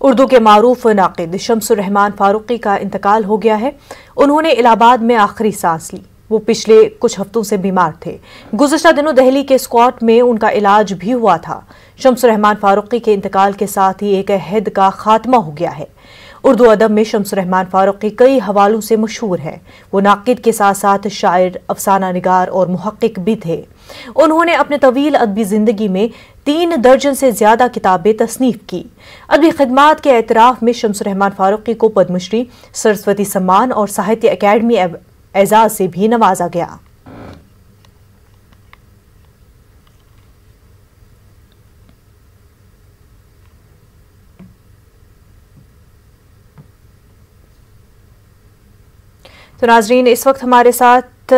उर्दू के मारूफ नाक़िद शम्सुर रहमान फारूकी का इंतकाल हो गया है। उन्होंने इलाहाबाद में आखिरी सांस ली। वो पिछले कुछ हफ्तों से बीमार थे। गुज़िश्ता दिनों दिल्ली के स्कॉट में उनका इलाज भी हुआ था। शम्सुर रहमान फारूकी के इंतकाल के साथ ही एक अहद का खात्मा हो गया है। उर्दू अदब में शम्सुर रहमान फारूकी कई हवालों से मशहूर हैं। वो नाक़िद के साथ साथ शायर, अफसाना निगार और मुहक्किक भी थे। उन्होंने अपने तवील अदबी जिंदगी में 3 दर्जन से ज्यादा किताबें तसनीफ की। अदबी खिदमात के एतराफ में शम्सुर रहमान फारूकी को पद्मश्री, सरस्वती सम्मान और साहित्य अकेडमी एजाज से भी नवाजा गया। तो नाजरीन, इस वक्त हमारे साथ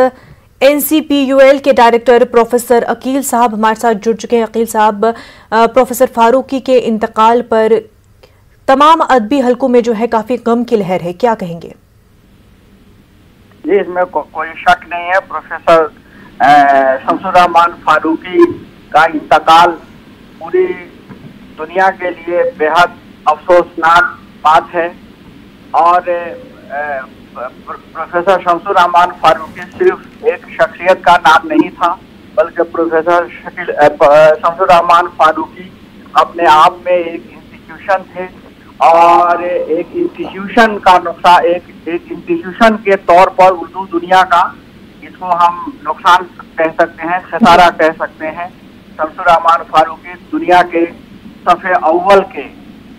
NCPUL के डायरेक्टर प्रोफेसर अकील साहब हमारे साथ जुड़ चुके हैं। अकील साहब, प्रोफेसर फारूकी के इंतकाल पर तमाम अदबी हलकों में जो है काफी गम की लहर है, क्या कहेंगे? जी, इसमें कोई शक नहीं है। प्रोफेसर शम्सुर रहमान फारूकी का इंतकाल पूरी दुनिया के लिए बेहद अफसोसनाक बात है। और प्रोफेसर शम्सुर रहमान फारूकी सिर्फ एक शख्सियत का नाम नहीं था, बल्कि प्रोफेसर शम्सुर रहमान फारूकी अपने आप में एक इंस्टीट्यूशन थे। और एक इंस्टीट्यूशन का नुकसान, एक इंस्टीट्यूशन के तौर पर उर्दू दुनिया का, इसको हम नुकसान कह सकते हैं, खसारा कह सकते हैं। शम्सुर रहमान फारूकी दुनिया के सफ़े अव्वल के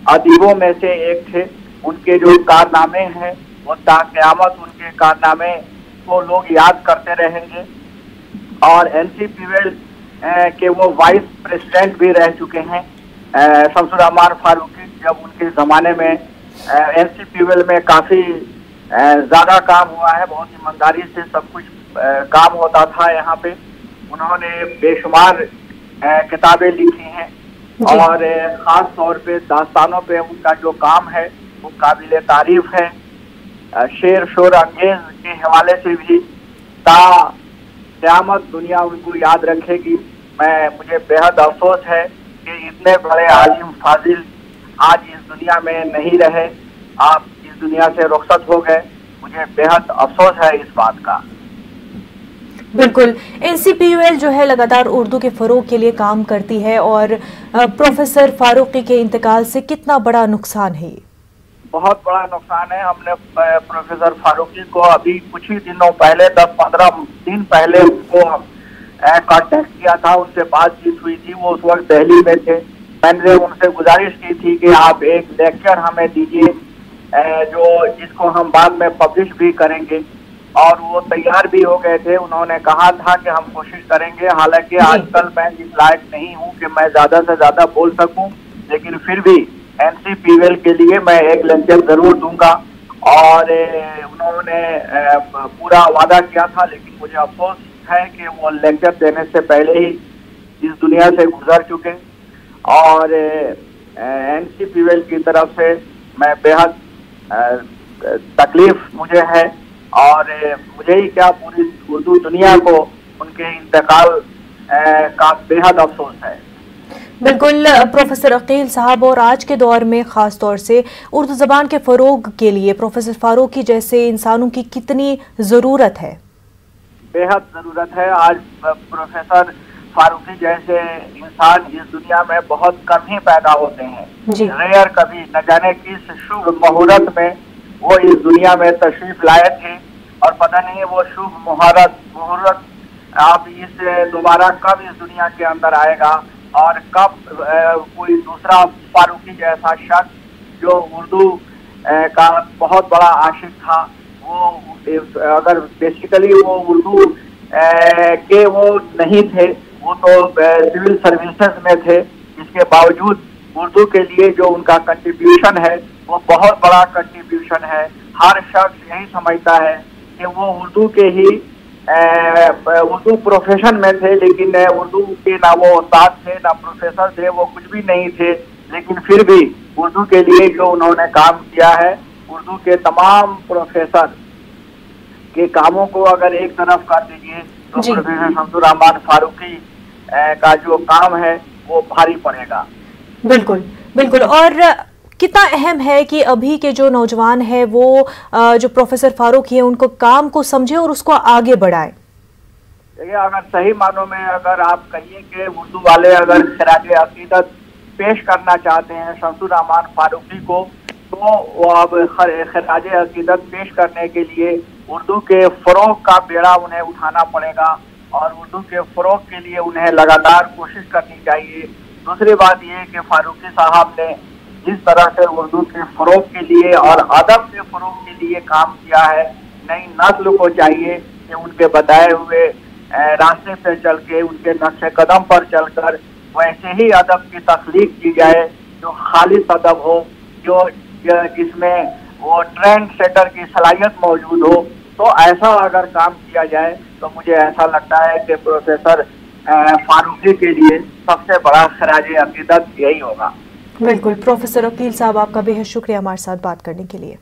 अदीबों में से एक थे। उनके जो कारनामे हैं वो क़यामत उनके कारनामे को लोग याद करते रहेंगे। और NCPUL के वो वाइस प्रेसिडेंट भी रह चुके हैं। शम्सुर रहमान फारूकी, जब उनके ज़माने में NCPUL में काफ़ी ज़्यादा काम हुआ है, बहुत ईमानदारी से सब कुछ काम होता था यहाँ पे। उन्होंने बेशुमार किताबें लिखी हैं और ख़ास तौर पे दास्तानों पे उनका जो काम है वो काबिल तारीफ़ है। शेर शोर अंगेज के हवाले से भी क़यामत दुनिया उनको याद रखेगी। मुझे बेहद अफसोस है कि इतने बड़े आलिम फाजिल आज इस दुनिया में नहीं रहे, आप इस दुनिया से रुखसत हो गए। मुझे बेहद अफसोस है इस बात का। बिल्कुल, NCPUL जो है लगातार उर्दू के फ़रोग़ के लिए काम करती है और प्रोफेसर फारूकी के इंतकाल से कितना बड़ा नुकसान है? बहुत बड़ा नुकसान है। हमने प्रोफेसर फारूकी को अभी कुछ ही दिनों पहले, 10-15 दिन पहले उनको कांटेक्ट किया था, उनसे बातचीत हुई थी। वो उस वक्त दिल्ली में थे। मैंने उनसे गुजारिश की थी कि आप एक लेक्चर हमें दीजिए जिसको हम बाद में पब्लिश भी करेंगे, और वो तैयार भी हो गए थे। उन्होंने कहा था कि हम कोशिश करेंगे। हालांकि आजकल मैं इस लायक नहीं हूँ कि मैं ज़्यादा से ज़्यादा बोल सकूँ, लेकिन फिर भी NCPUL के लिए मैं एक लेक्चर जरूर दूंगा। और उन्होंने पूरा वादा किया था, लेकिन मुझे अफसोस है कि वो लेक्चर देने से पहले ही इस दुनिया से गुजर चुके। और NCPUL की तरफ से मैं बेहद तकलीफ मुझे है, और मुझे ही क्या पूरी उर्दू दुनिया को उनके इंतकाल का बेहद अफसोस है। बिल्कुल प्रोफेसर अकील साहब, और आज के दौर में ख़ास तौर से उर्दू ज़बान के फ़रोग़ के लिए प्रोफेसर फारूकी जैसे इंसानों की कितनी ज़रूरत है? बेहद ज़रूरत है। आज प्रोफेसर फारूकी जैसे इंसान इस दुनिया में बहुत कम ही पैदा होते हैं, रेयर कभी। न जाने किस शुभ मुहूर्त में वो इस दुनिया में तशरीफ लाए थे, और पता नहीं वो शुभ मुहूर्त अब दोबारा कब इस दुनिया के अंदर आएगा, और कब कोई दूसरा फारूकी जैसा शख्स जो उर्दू का बहुत बड़ा आशिक था, वो अगर बेसिकली वो उर्दू के वो नहीं थे, वो तो सिविल सर्विसेज में थे। इसके बावजूद उर्दू के लिए जो उनका कंट्रीब्यूशन है वो बहुत बड़ा कंट्रीब्यूशन है। हर शख्स यही समझता है कि वो उर्दू के ही उर्दू प्रोफेशन में थे, लेकिन उर्दू के ना वो उस्ताद थे ना प्रोफेसर थे, वो कुछ भी नहीं थे। लेकिन फिर भी उर्दू के लिए जो उन्होंने काम किया है, उर्दू के तमाम प्रोफेसर के कामों को अगर एक तरफ कर दीजिए तो प्रोफेसर शम्सुर रहमान फारूकी का जो काम है वो भारी पड़ेगा। बिल्कुल बिल्कुल। और कितना अहम है कि अभी के जो नौजवान है वो जो प्रोफेसर फारूकी है उनको काम को समझे और उसको आगे बढ़ाए? देखिए, अगर सही मानों में अगर आप कहिए कि उर्दू वाले अगर खिराज अकीदत पेश करना चाहते हैं शमसुर्रहमान फारूकी को, तो वो अब खिराज अकीदत पेश करने के लिए उर्दू के फ़रोग़ का बेड़ा उन्हें उठाना पड़ेगा और उर्दू के फ़रोग़ के लिए उन्हें लगातार कोशिश करनी चाहिए। दूसरी बात ये कि फारूकी साहब ने जिस तरह से उर्दू के फ़रोग़ के लिए और अदब के फ़रोग़ के लिए काम किया है, नई नस्ल को चाहिए कि उनके बताए हुए रास्ते पर चल के, उनके नक्शे कदम पर चलकर वैसे ही अदब की तख्लीक की जाए जो खालिस अदब हो, जो जिसमें वो ट्रेंड सेटर की सलाहियत मौजूद हो। तो ऐसा अगर काम किया जाए तो मुझे ऐसा लगता है कि प्रोफेसर फारूकी के लिए सबसे बड़ा खिराज अकीदत यही होगा। बिल्कुल। प्रोफेसर अकील साहब, आपका बेहद शुक्रिया हमारे साथ बात करने के लिए।